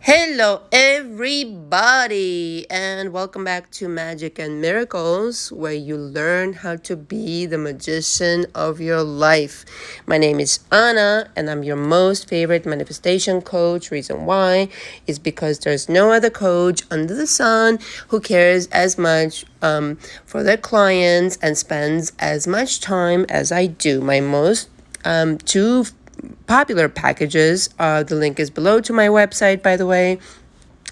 Hello, everybody, and welcome back to Magic and Miracles, where you learn how to be the magician of your life. My name is Anna, and I'm your most favorite manifestation coach. Reason why is because there's no other coach under the sun who cares as much for their clients and spends as much time as I do. My most two popular packages, the link is below to my website, by the way,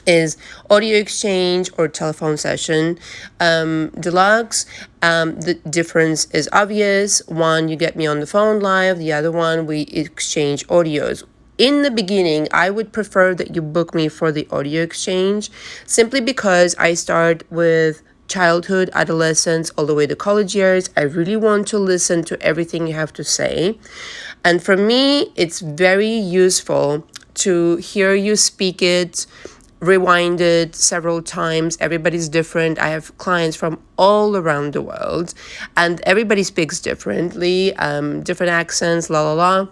is audio exchange or telephone session deluxe. The difference is obvious. One, you get me on the phone live. The other one, we exchange audios. In the beginning, I would prefer that you book me for the audio exchange, simply because I start with childhood, adolescence, all the way to college years. I really want to listen to everything you have to say. And for me, it's very useful to hear you speak it, rewind it several times. Everybody's different. I have clients from all around the world, and everybody speaks differently, different accents, la la la.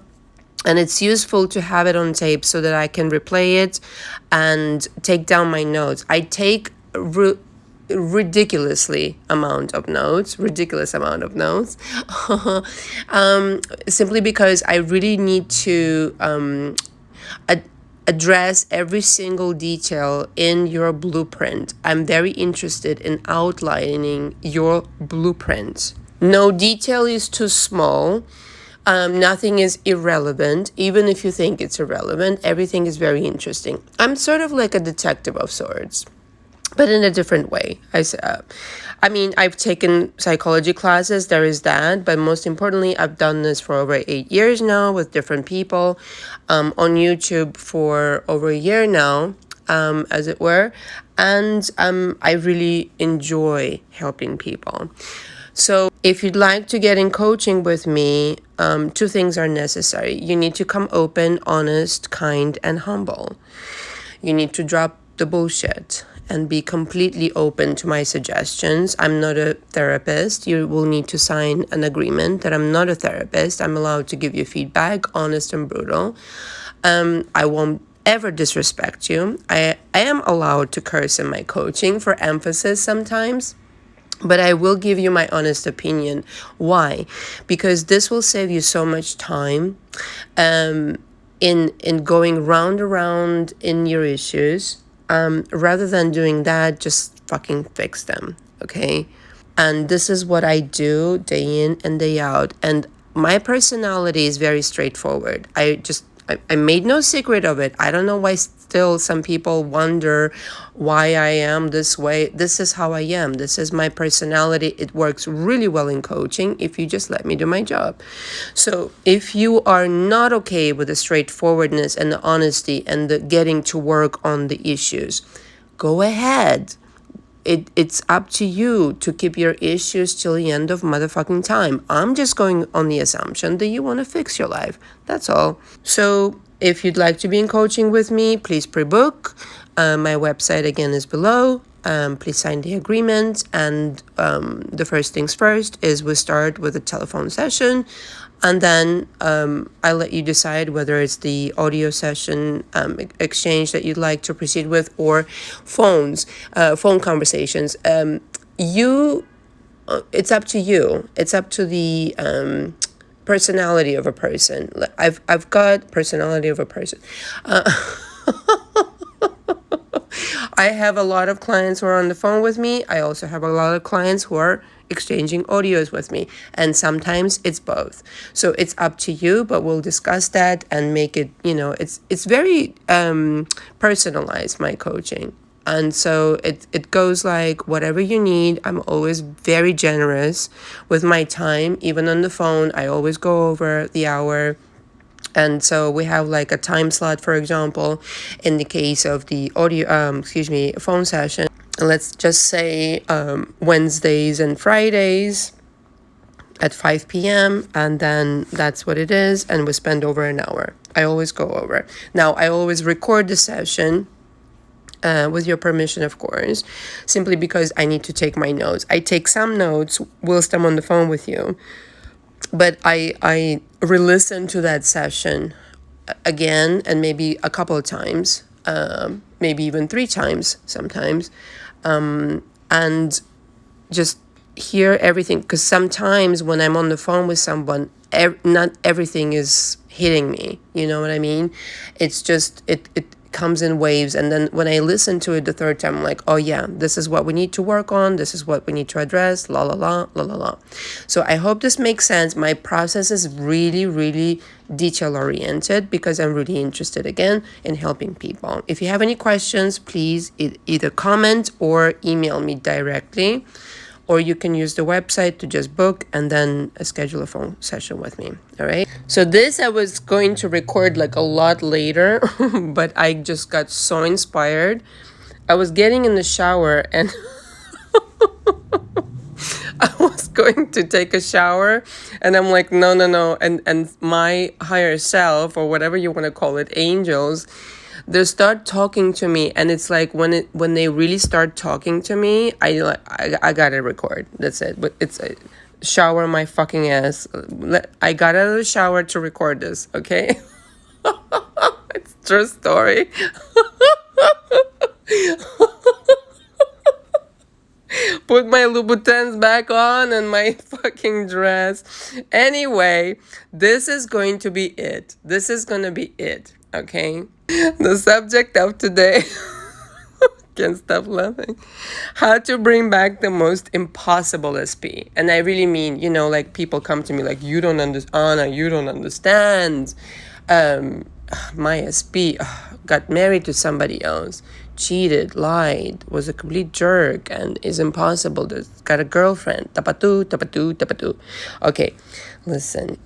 And it's useful to have it on tape so that I can replay it and take down my notes. I take ridiculous amount of notes simply because I really need to address every single detail in your blueprint. I'm very interested in outlining your blueprint. No detail is too small. Nothing is irrelevant. Even if you think it's irrelevant, everything is very interesting. I'm sort of like a detective of sorts, but in a different way. I've taken psychology classes, there is that, but most importantly, I've done this for over 8 years now with different people, on YouTube for over a year now, as it were, and I really enjoy helping people. So if you'd like to get in coaching with me, two things are necessary. You need to come open, honest, kind, and humble. You need to drop the bullshit and be completely open to my suggestions. I'm not a therapist. You will need to sign an agreement that I'm not a therapist. I'm allowed to give you feedback, honest and brutal. I won't ever disrespect you. I am allowed to curse in my coaching for emphasis sometimes, but I will give you my honest opinion. Why? Because this will save you so much time in going round around in your issues. Rather than doing that, just fucking fix them, okay? And this is what I do day in and day out. And my personality is very straightforward. I made no secret of it. I don't know why still some people wonder why I am this way. This is how I am. This is my personality. It works really well in coaching if you just let me do my job. So if you are not okay with the straightforwardness and the honesty and the getting to work on the issues, go ahead. It's up to you to keep your issues till the end of motherfucking time. I'm just going on the assumption that you want to fix your life. That's all. So if you'd like to be in coaching with me, please pre-book. My website again is below. Please sign the agreement. And the first things first is we start with a telephone session. And then I'll let you decide whether it's the audio session exchange that you'd like to proceed with, or phone conversations. It's up to you. It's up to the personality of a person. I've got personality of a person. I have a lot of clients who are on the phone with me. I also have a lot of clients who are exchanging audios with me, and sometimes it's both. So it's up to you, but we'll discuss that and make it, it's very personalized, my coaching. And so it goes like whatever you need. I'm always very generous with my time. Even on the phone, I always go over the hour. And so we have like a time slot, for example, in the case of the phone session. Let's just say Wednesdays and Fridays at 5 p.m. And then that's what it is. And we spend over an hour. I always go over. Now, I always record the session with your permission, of course, simply because I need to take my notes. I take some notes whilst I'm on the phone with you. But I re-listen to that session again and maybe a couple of times maybe even 3 times sometimes, and just hear everything. Because sometimes when I'm on the phone with someone, not everything is hitting me. You know what I mean? It's just, it comes in waves. And then when I listen to it the third time, I'm like, oh yeah, this is what we need to work on. This is what we need to address. La, la, la, la, la, la. So I hope this makes sense. My process is really, really detail oriented because I'm really interested, again, in helping people. If you have any questions, please either comment or email me directly. Or you can use the website to just book and then schedule a phone session with me. All right. So this I was going to record like a lot later, but I just got so inspired. I was getting in the shower and I was going to take a shower and I'm like, no. And my higher self, or whatever you want to call it, angels, they start talking to me, and it's like when they really start talking to me, I gotta record. That's it. But it's a shower my fucking ass. I got out of the shower to record this. Okay, it's true story. Put my Louboutins back on and my fucking dress. Anyway, this is going to be it. This is gonna be it. Okay. The subject of today, can't stop laughing, how to bring back the most impossible SP. And I really mean, like people come to me like, you don't understand, Anna, you don't understand. My SP got married to somebody else, cheated, lied, was a complete jerk, and is impossible. Got a girlfriend. Tapatu, tapatu, tapatu. Okay, listen.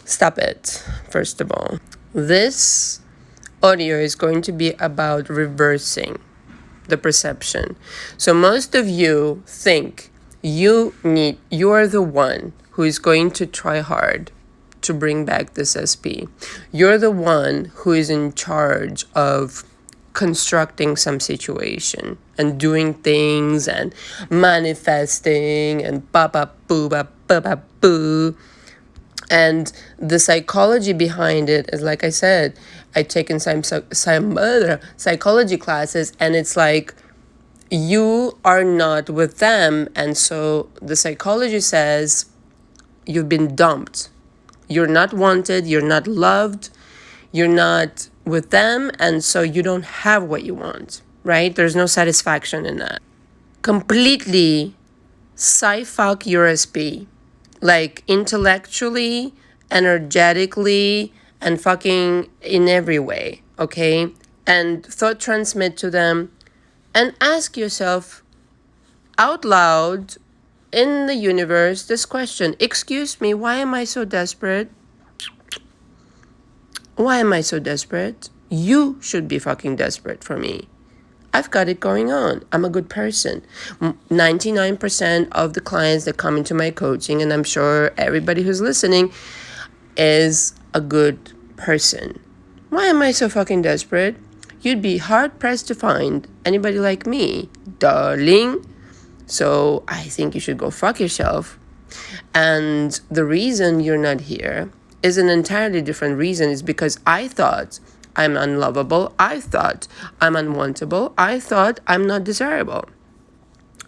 Stop it, first of all. This audio is going to be about reversing the perception. So most of you think you are the one who is going to try hard to bring back this SP. You're the one who is in charge of constructing some situation and doing things and manifesting and ba-ba-boo-ba-ba-boo. And the psychology behind it is, like I said, I've taken some psychology classes, and it's like you are not with them. And so the psychology says you've been dumped. You're not wanted. You're not loved. You're not with them. And so you don't have what you want, right? There's no satisfaction in that. Completely fuck your SP. Like intellectually, energetically, and fucking in every way, okay? And thought transmit to them and ask yourself out loud in the universe this question. Excuse me, why am I so desperate? Why am I so desperate? You should be fucking desperate for me. I've got it going on. I'm a good person. 99% of the clients that come into my coaching, and I'm sure everybody who's listening, is a good person. Why am I so fucking desperate? You'd be hard-pressed to find anybody like me, darling. So I think you should go fuck yourself. And the reason you're not here is an entirely different reason. Is because I thought I'm unlovable. I thought I'm unwantable. I thought I'm not desirable.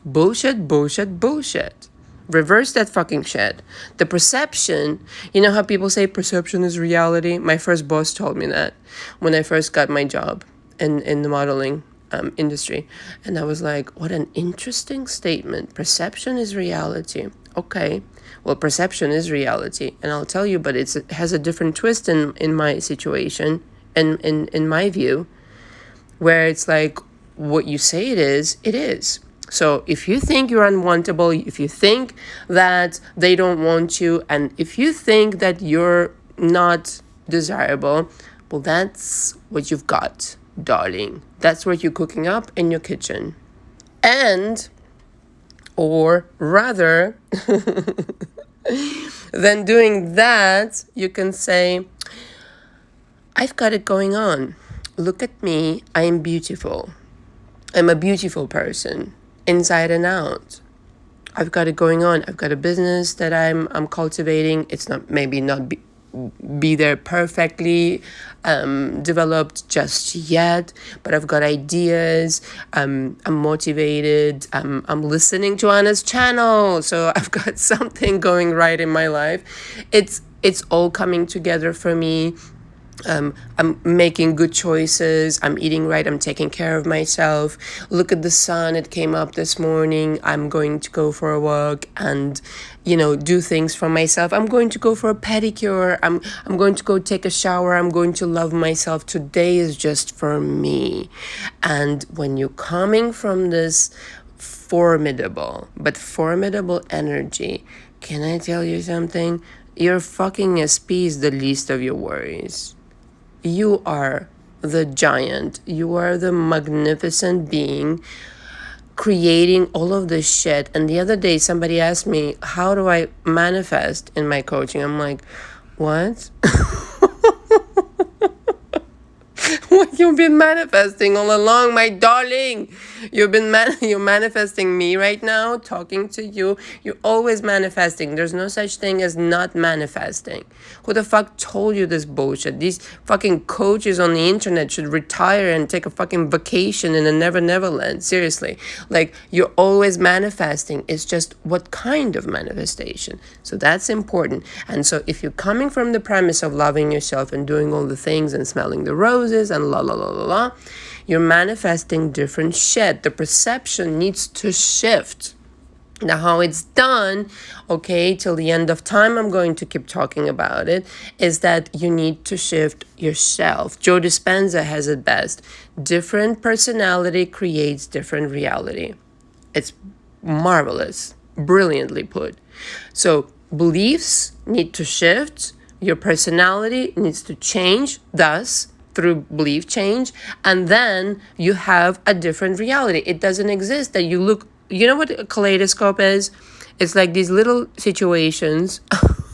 Bullshit, bullshit, bullshit. Reverse that fucking shit. The perception, you know how people say perception is reality? My first boss told me that when I first got my job in the modeling industry. And I was like, what an interesting statement. Perception is reality. Okay, well, perception is reality. And I'll tell you, but it has a different twist in my situation. In my view, where it's like what you say it is. So if you think you're unwantable, if you think that they don't want you, and if you think that you're not desirable, well, that's what you've got, darling. That's what you're cooking up in your kitchen. And, or rather, than doing that, you can say, I've got it going on. Look at me. I am beautiful. I'm a beautiful person, inside and out. I've got it going on. I've got a business that I'm cultivating. It's not be there perfectly developed just yet, but I've got ideas. I'm motivated. I'm listening to Anna's channel, so I've got something going right in my life. It's all coming together for me. I'm making good choices. I'm eating right. I'm taking care of myself. Look at the sun. It came up this morning. I'm going to go for a walk and, do things for myself. I'm going to go for a pedicure. I'm going to go take a shower. I'm going to love myself. Today is just for me. And when you're coming from this formidable energy, can I tell you something? Your fucking SP is the least of your worries. You are the giant. You are the magnificent being creating all of this shit. And the other day, somebody asked me, how do I manifest in my coaching? I'm like, what? What you've been manifesting all along, my darling. You're manifesting me right now, talking to you. You're always manifesting. There's no such thing as not manifesting. Who the fuck told you this bullshit? These fucking coaches on the internet should retire and take a fucking vacation in a Never Land. Seriously. Like, you're always manifesting. It's just what kind of manifestation. So that's important. And so if you're coming from the premise of loving yourself and doing all the things and smelling the roses and la la la la la, you're manifesting different shit. The perception needs to shift. Now, how it's done, okay, till the end of time, I'm going to keep talking about it, is that you need to shift yourself. Joe Dispenza has it best. Different personality creates different reality. It's marvelous, brilliantly put. So beliefs need to shift. Your personality needs to change, thus, through belief change, and then you have a different reality. It doesn't exist that you look, you know what a kaleidoscope is? It's like these little situations.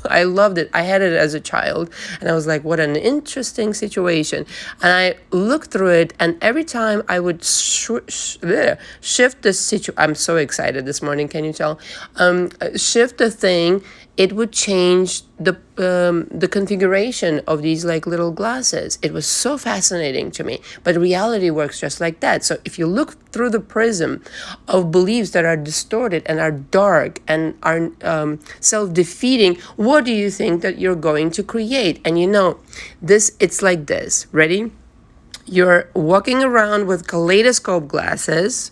I loved it. I had it as a child, and I was like, what an interesting situation. And I looked through it, and every time I would shift the situation, I'm so excited this morning, can you tell? Shift the thing, it would change the configuration of these like little glasses. It was so fascinating to me. But reality works just like that. So if you look through the prism of beliefs that are distorted and are dark and are self-defeating, what do you think that you're going to create? And it's like this. Ready? You're walking around with kaleidoscope glasses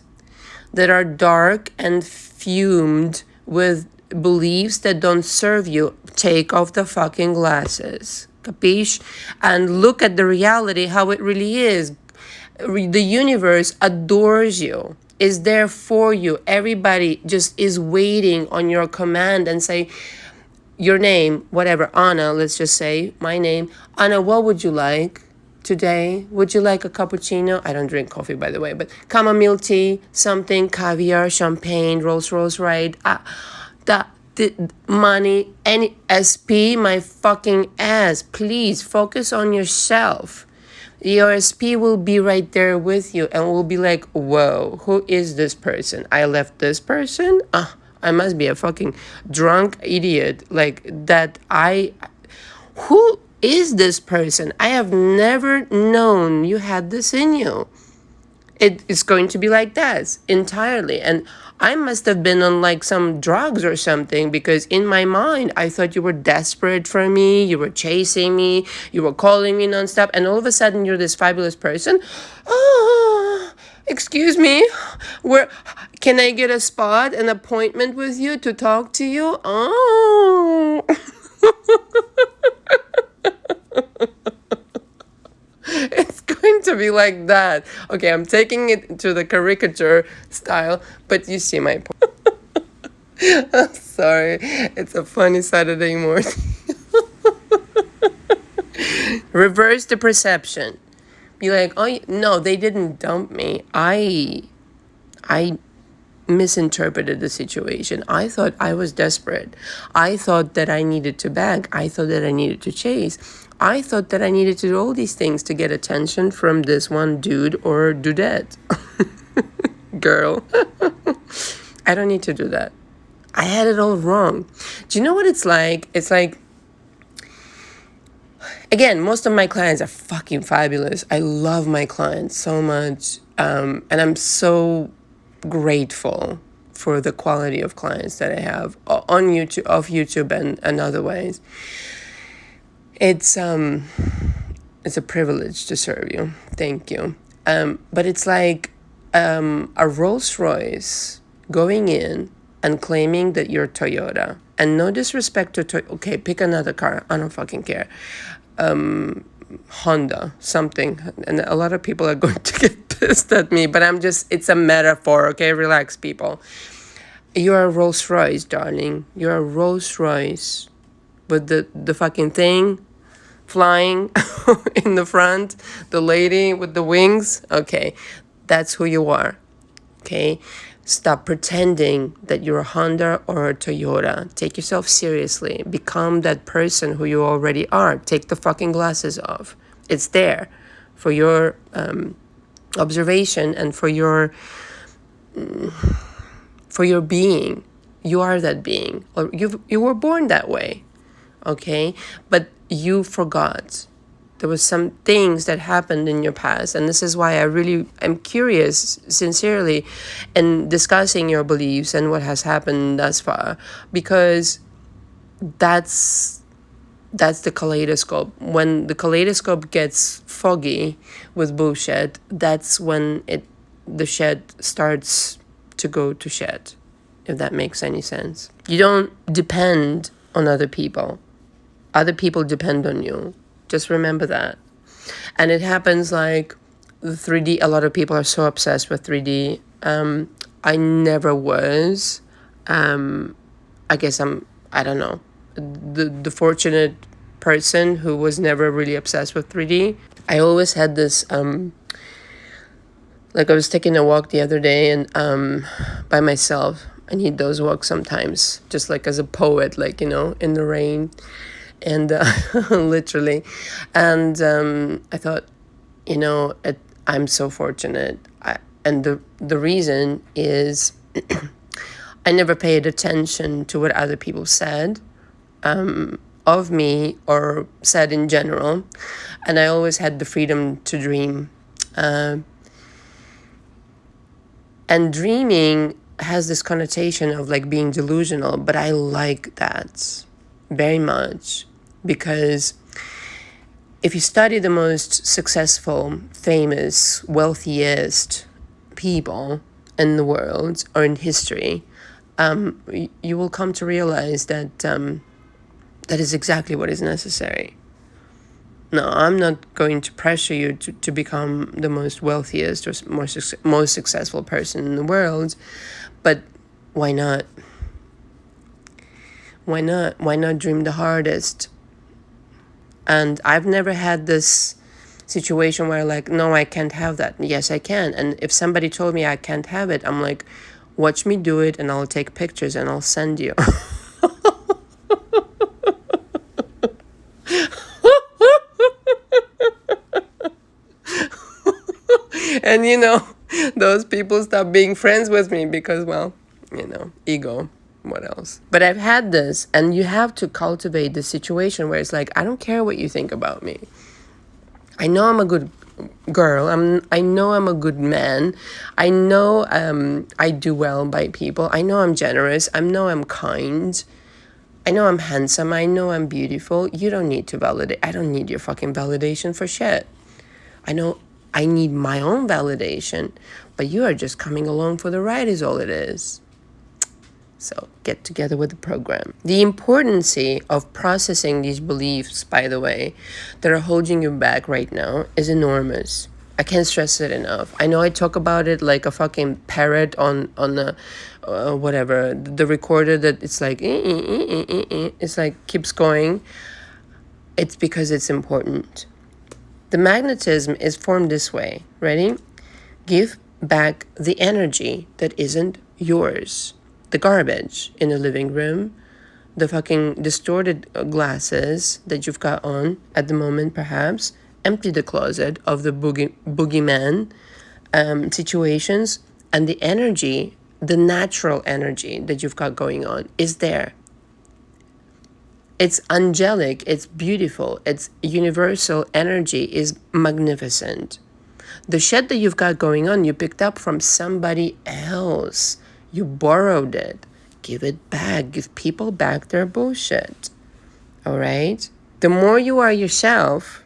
that are dark and fumed with beliefs that don't serve you. Take off the fucking glasses. Capiche? And look at the reality, how it really is. The universe adores you, is there for you. Everybody just is waiting on your command and say, your name, whatever, Anna, let's just say, my name. Anna, what would you like today? Would you like a cappuccino? I don't drink coffee, by the way, but chamomile tea, something, caviar, champagne, Rolls Royce ride, the money, any SP, my fucking ass. Please focus on yourself. Your SP will be right there with you and will be like, whoa, who is this person? I left this person? I must be a fucking drunk idiot like that. Who is this person? I have never known you had this in you. It's going to be like that entirely. And I must have been on like some drugs or something, because in my mind, I thought you were desperate for me. You were chasing me. You were calling me nonstop. And all of a sudden, you're this fabulous person. Oh, excuse me. Can I get a spot, an appointment with you to talk to you? Oh. It's going to be like that. Okay, I'm taking it to the caricature style, but you see my point. I'm sorry. It's a funny Saturday morning. Reverse the perception. Be like, oh, no, they didn't dump me. I misinterpreted the situation. I thought I was desperate. I thought that I needed to beg. I thought that I needed to chase. I thought that I needed to do all these things to get attention from this one dude or dudette. Girl. I don't need to do that. I had it all wrong. Do you know what it's like? It's like Again, most of my clients are fucking fabulous. I love my clients so much. And I'm so grateful for the quality of clients that I have on YouTube, off YouTube, and other ways. It's a privilege to serve you. Thank you. But it's like a Rolls Royce going in and claiming that you're Toyota. And no disrespect to Toyota. Okay, pick another car. I don't fucking care. Honda, something. And a lot of people are going to get pissed at me, but it's a metaphor, okay? Relax, people. You're a Rolls Royce, darling. You're a Rolls Royce with the fucking thing flying in the front, the lady with the wings. Okay, that's who you are. Okay, stop pretending that you're a Honda or a Toyota. Take yourself seriously. Become that person who you already are. Take the fucking glasses off. It's there for your observation and for your being. You are that being, or you were born that way. Okay, but you forgot. There was some things that happened in your past, and this is why I really am curious, sincerely, in discussing your beliefs and what has happened thus far, because that's the kaleidoscope. When the kaleidoscope gets foggy with bullshit, that's when the shed starts to go to shed, if that makes any sense. You don't depend on other people. Other people depend on you. Just remember that. And it happens like the 3D. A lot of people are so obsessed with 3D. I never was. I guess I don't know, the fortunate person who was never really obsessed with 3D. I always had this, like I was taking a walk the other day and by myself. I need those walks sometimes, just like as a poet, like, in the rain. And literally, and I thought, I'm so fortunate. And the reason is I never paid attention to what other people said of me or said in general, and I always had the freedom to dream. And dreaming has this connotation of like being delusional, but I like that very much, because if you study the most successful, famous, wealthiest people in the world or in history, you will come to realize that that is exactly what is necessary. No, I'm not going to pressure you to become the most wealthiest or most successful person in the world, but why not? Why not? Why not dream the hardest? And I've never had this situation where like, no, I can't have that. Yes, I can. And if somebody told me I can't have it, I'm like, watch me do it and I'll take pictures and I'll send you. And those people stop being friends with me because, well, ego. What else? But I've had this, and you have to cultivate the situation where it's like, I don't care what you think about me. I know I'm a good girl. I know I'm a good man. I know I do well by people. I know I'm generous. I know I'm kind. I know I'm handsome. I know I'm beautiful. You don't need to validate. I don't need your fucking validation for shit. I know I need my own validation, but you are just coming along for the ride is all it is. So get together with the program. The importance of processing these beliefs, by the way, that are holding you back right now is enormous. I can't stress it enough. I know I talk about it like a fucking parrot on the whatever, the recorder that it's like, it's like keeps going. It's because it's important. The magnetism is formed this way. Ready? Give back the energy that isn't yours. The garbage in the living room, the fucking distorted glasses that you've got on at the moment, perhaps. Empty the closet of the boogeyman situations, and the energy, the natural energy that you've got going on is there. It's angelic, it's beautiful, it's universal energy is magnificent. The shit that you've got going on, you picked up from somebody else. You borrowed it. Give it back. Give people back their bullshit. All right? The more you are yourself,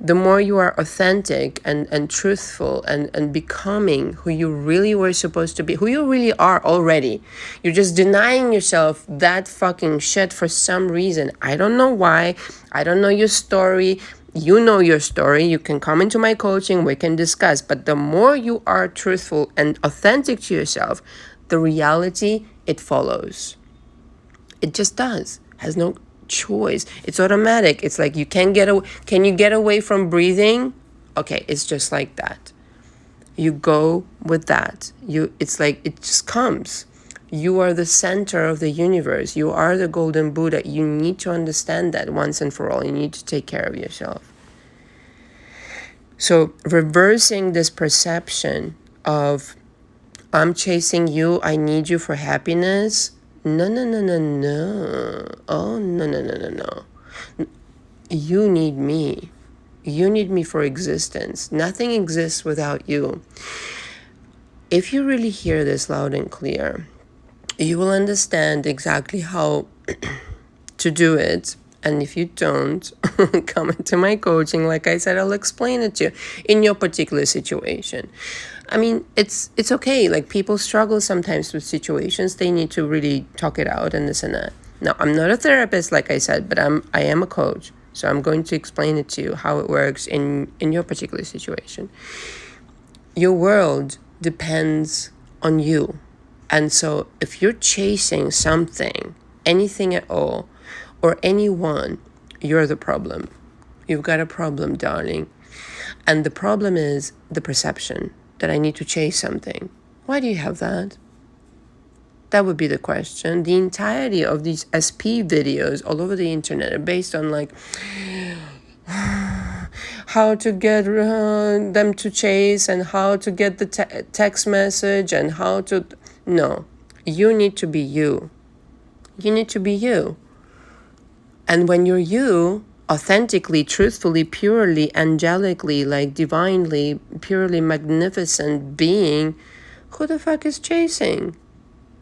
the more you are authentic and truthful and becoming who you really were supposed to be, who you really are already. You're just denying yourself that fucking shit for some reason. I don't know why. I don't know your story. You know your story. You can come into my coaching. We can discuss. But the more you are truthful and authentic to yourself, the reality, it follows. It just does. Has no choice. It's automatic. It's like you can you get away from breathing? Okay, it's just like that. You go with that. It's like it just comes. You are the center of the universe. You are the golden Buddha. You need to understand that once and for all. You need to take care of yourself. So reversing this perception of I'm chasing you, I need you for happiness. No. Oh, no. You need me. You need me for existence. Nothing exists without you. If you really hear this loud and clear, you will understand exactly how to do it. And if you don't, come into my coaching. Like I said, I'll explain it to you in your particular situation. I mean, it's okay. Like people struggle sometimes with situations. They need to really talk it out and this and that. Now, I'm not a therapist, like I said, but I am a coach. So I'm going to explain it to you how it works in your particular situation. Your world depends on you. And so if you're chasing something, anything at all, or anyone, you're the problem. You've got a problem, darling. And the problem is the perception that I need to chase something. Why do you have that? That would be the question. The entirety of these SP videos all over the internet are based on like how to get them to chase and how to get the text message and how to... No, you need to be you. You need to be you. And when you're you, authentically, truthfully, purely, angelically, like divinely, purely magnificent being, who the fuck is chasing?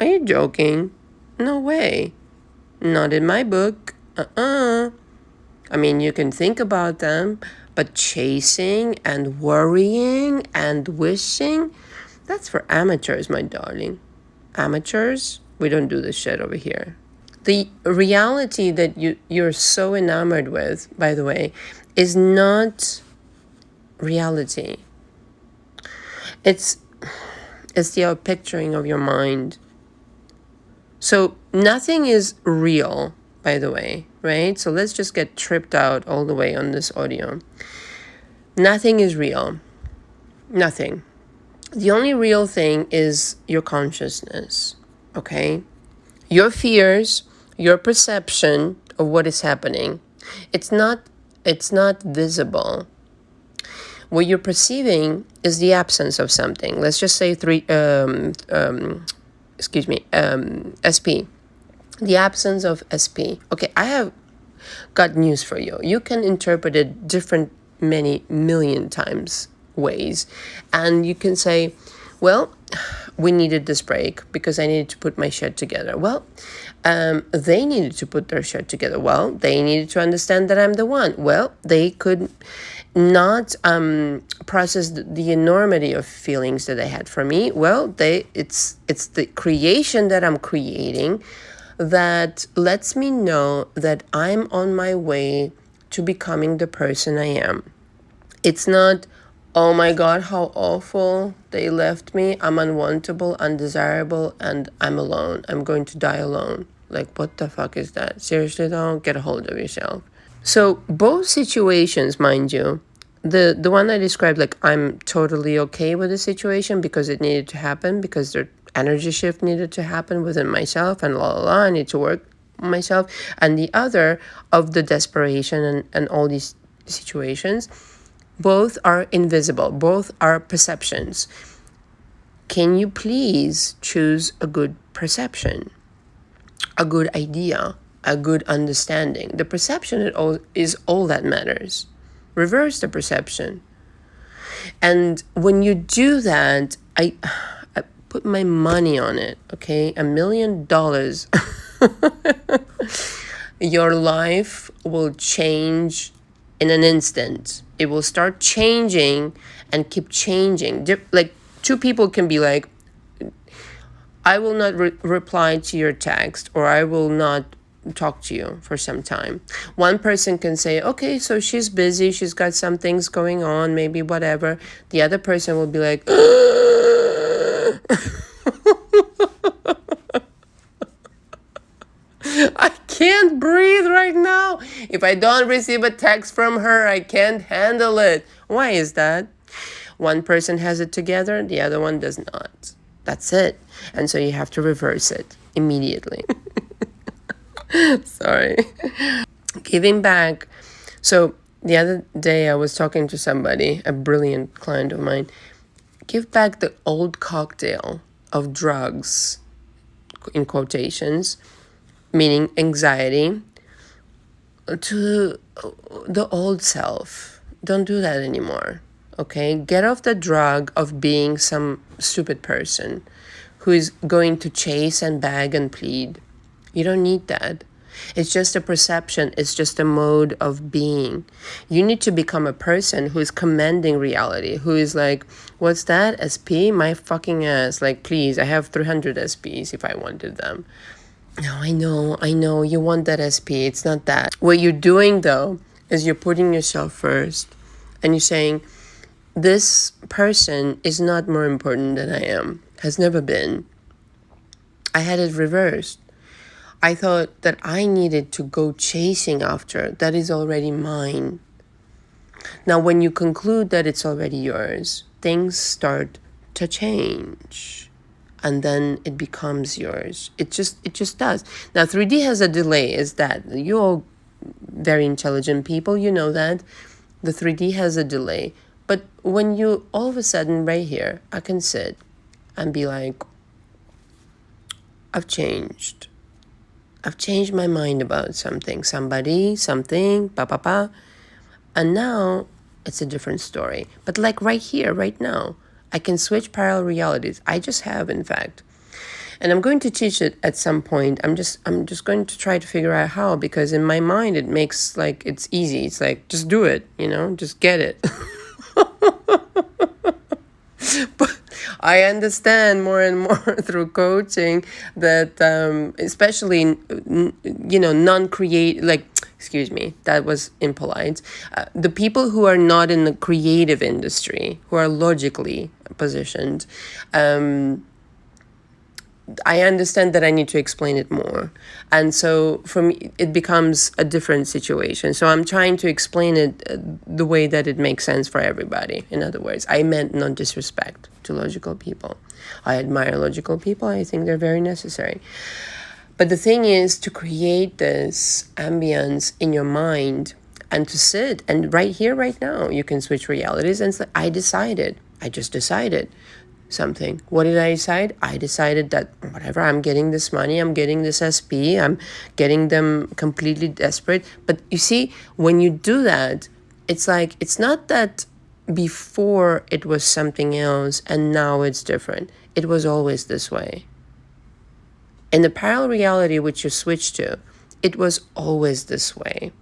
Are you joking? No way. Not in my book. I mean, you can think about them, but chasing and worrying and wishing, that's for amateurs, my darling. Amateurs, we don't do this shit over here. The reality that you're so enamored with, by the way, is not reality. It's the outpicturing of your mind. So nothing is real, by the way, right? So let's just get tripped out all the way on this audio. Nothing is real. Nothing. The only real thing is your consciousness, okay? Your fears, your perception of what is happening. It's not visible. What you're perceiving is the absence of something. Let's just say SP. The absence of SP. Okay, I have got news for you. You can interpret it many million times ways. And you can say, well, we needed this break because I needed to put my shit together. Well, they needed to put their shit together. Well, they needed to understand that I'm the one. Well, they could not process the enormity of feelings that they had for me. Well, it's the creation that I'm creating that lets me know that I'm on my way to becoming the person I am. It's not, oh my God, how awful, they left me, I'm unwantable, undesirable, and I'm alone. I'm going to die alone. Like, what the fuck is that? Seriously though, get a hold of yourself. So both situations, mind you, the one I described, like I'm totally okay with the situation because it needed to happen, because the energy shift needed to happen within myself and I need to work on myself. And the other of the desperation and all these situations, both are invisible, both are perceptions. Can you please choose a good perception, a good idea, a good understanding. The perception is all that matters. Reverse the perception. And when you do that, I put my money on it, okay? $1,000,000. Your life will change in an instant. It will start changing and keep changing. Like, two people can be like, I will not reply to your text, or I will not talk to you for some time. One person can say, okay, so she's busy, she's got some things going on, maybe whatever. The other person will be like, I can't breathe right now. If I don't receive a text from her, I can't handle it. Why is that? One person has it together, the other one does not. That's it. And so you have to reverse it immediately. Sorry. Giving back. So the other day I was talking to somebody, a brilliant client of mine. Give back the old cocktail of drugs, in quotations, meaning anxiety, to the old self. Don't do that anymore. Okay? Get off the drug of being some stupid person who is going to chase and beg and plead. You don't need that. It's just a perception. It's just a mode of being. You need to become a person who is commanding reality, who is like, what's that? SP? My fucking ass. Like, please, I have 300 SPs if I wanted them. No, I know. You want that SP. It's not that. What you're doing, though, is you're putting yourself first. And you're saying, this person is not more important than I am. Has never been. I had it reversed. I thought that I needed to go chasing after. That is already mine. Now, when you conclude that it's already yours, things start to change. And then it becomes yours. It just does. Now, 3D has a delay. Is that you're all very intelligent people, you know that. The 3D has a delay. But when you, all of a sudden, right here, I can sit and be like, I've changed. I've changed my mind about something, somebody, something, and now it's a different story. But like right here, right now, I can switch parallel realities. I just have, in fact. And I'm going to teach it at some point. I'm just going to try to figure out how, because in my mind it makes like it's easy. It's like, just do it, just get it. But I understand more and more through coaching that, especially, non-creative, like, excuse me, that was impolite. The people who are not in the creative industry, who are logically positioned, I understand that I need to explain it more. And so for me, it becomes a different situation. So I'm trying to explain it the way that it makes sense for everybody. In other words, I meant no disrespect to logical people. I admire logical people. I think they're very necessary. But the thing is to create this ambience in your mind and to sit, and right here, right now, you can switch realities and say, I just decided something. What did I decide? I decided that whatever, I'm getting this money, I'm getting this SP, I'm getting them completely desperate. But you see, when you do that, it's like, it's not that before it was something else and now it's different. It was always this way. In the parallel reality which you switch to, it was always this way.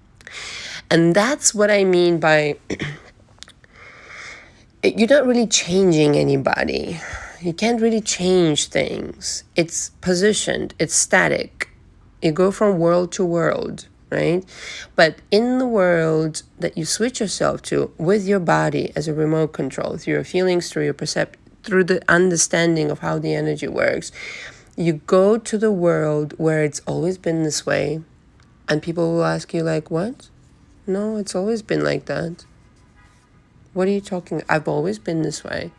And that's what I mean by you're not really changing anybody. You can't really change things. It's positioned. It's static. You go from world to world, right? But in the world that you switch yourself to with your body as a remote control, through your feelings, through your through the understanding of how the energy works, you go to the world where it's always been this way. And people will ask you like, what? No, it's always been like that. What are you talking? I've always been this way.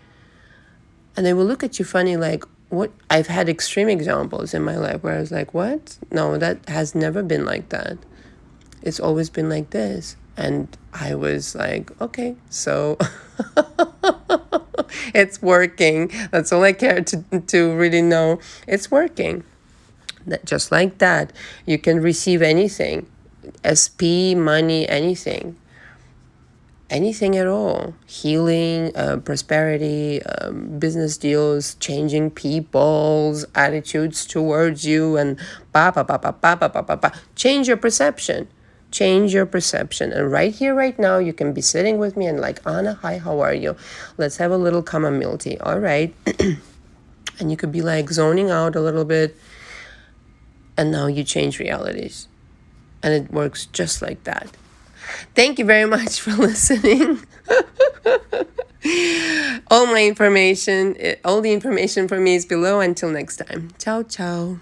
And they will look at you funny like, what? I've had extreme examples in my life where I was like, what? No, that has never been like that. It's always been like this. And I was like, okay, so it's working. That's all I care to really know. It's working. Just like that, you can receive anything, SP, money, anything at all. Healing, prosperity, business deals, changing people's attitudes towards you, and change your perception. Change your perception. And right here, right now, you can be sitting with me and like, Anna, hi, how are you? Let's have a little chamomile tea. All right. And you could be like zoning out a little bit. And now you change realities. And it works just like that. Thank you very much for listening. All the information for me is below. Until next time. Ciao, ciao.